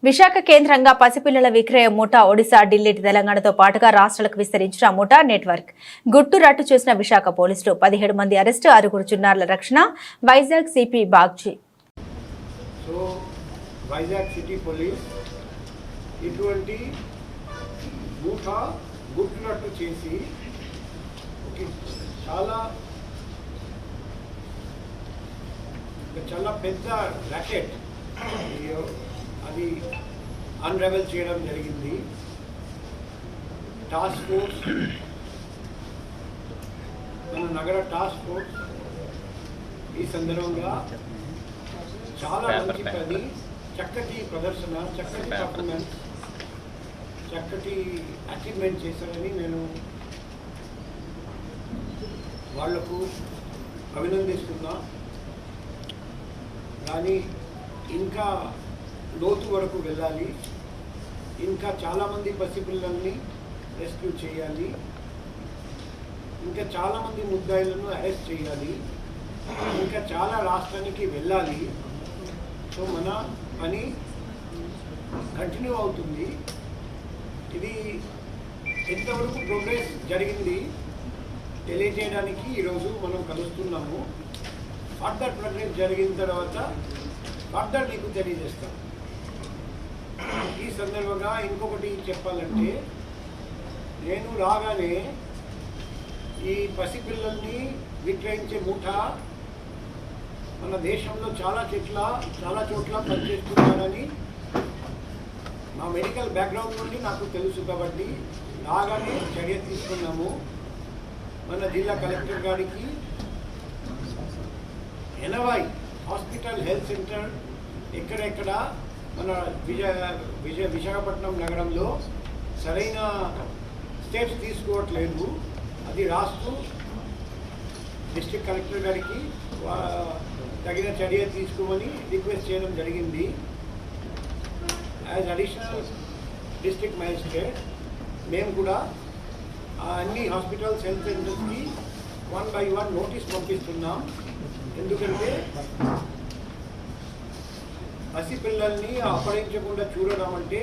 విశాఖ కేంద్రంగా పసిపిల్లల విక్రయ ముఠా ఒడిశా, ఢిల్లీ, తెలంగాణతో పాటుగా రాష్ట్రాలకు విస్తరించిన ముఠా నెట్వర్క్ గుట్టు రట్టు చేసిన విశాఖ పోలీసులు 17 మంది అరెస్టు, 6 చిన్నారుల రక్షణ. Vizag CP Bagchi. So Vizag city police ఇటువంటి ముఠా గుట్టు రట్టు చేసి చాలా పెద్ద ర్యాకెట్ అది అన్రెవెల్ చేయడం జరిగింది. టాస్క్ ఫోర్స్, మన నగర టాస్క్ ఫోర్స్ ఈ సందర్భంగా చాలా మంచి పని, చక్కటి ప్రదర్శన, చక్కటి పర్ఫార్మెన్స్, చక్కటి అచీవ్మెంట్ చేశారని నేను వాళ్లకు అభినందిస్తున్నా. కానీ ఇంకా లోతు వరకు వెళ్ళాలి, ఇంకా చాలామంది పసిపిల్లల్ని రెస్క్యూ చేయాలి, ఇంకా చాలామంది ముద్దాయిలను అరెస్ట్ చేయాలి, ఇంకా చాలా రాష్ట్రానికి వెళ్ళాలి. సో మన పని కంటిన్యూ అవుతుంది. ఇది ఎంతవరకు ప్రోగ్రెస్ జరిగింది తెలియజేయడానికి ఈరోజు మనం కలుస్తున్నాము. ఫర్దర్ ప్రోగ్రెస్ జరిగిన తర్వాత ఫర్దర్ మీకు తెలియజేస్తాం. ఈ సందర్భంగా ఇంకొకటి చెప్పాలంటే, నేను రాగానే ఈ పసిపిల్లల్ని విక్రయించే ముఠా మన దేశంలో చాలా చోట్ల పనిచేస్తున్నారని మా మెడికల్ బ్యాక్గ్రౌండ్ నుండి నాకు తెలుసు. కాబట్టి రాగానే చర్య తీసుకున్నాము. మన జిల్లా కలెక్టర్ గారికి 80 హాస్పిటల్, హెల్త్ సెంటర్ ఎక్కడెక్కడ మన విశాఖపట్నం నగరంలో సరైన స్టెప్స్ తీసుకోవట్లేదు, అది రాస్తూ డిస్ట్రిక్ట్ కలెక్టర్ గారికి తగిన చర్య తీసుకోమని రిక్వెస్ట్ చేయడం జరిగింది. యాజ్ అడిషనల్ డిస్ట్రిక్ట్ మ్యాజిస్ట్రేట్ మేము కూడా అన్ని హాస్పిటల్స్, హెల్త్ సెంటర్స్కి 1 by 1 నోటీస్ పంపిస్తున్నాం. ఎందుకంటే పసిపిల్లల్ని అపహరించకుండా చూడడం అంటే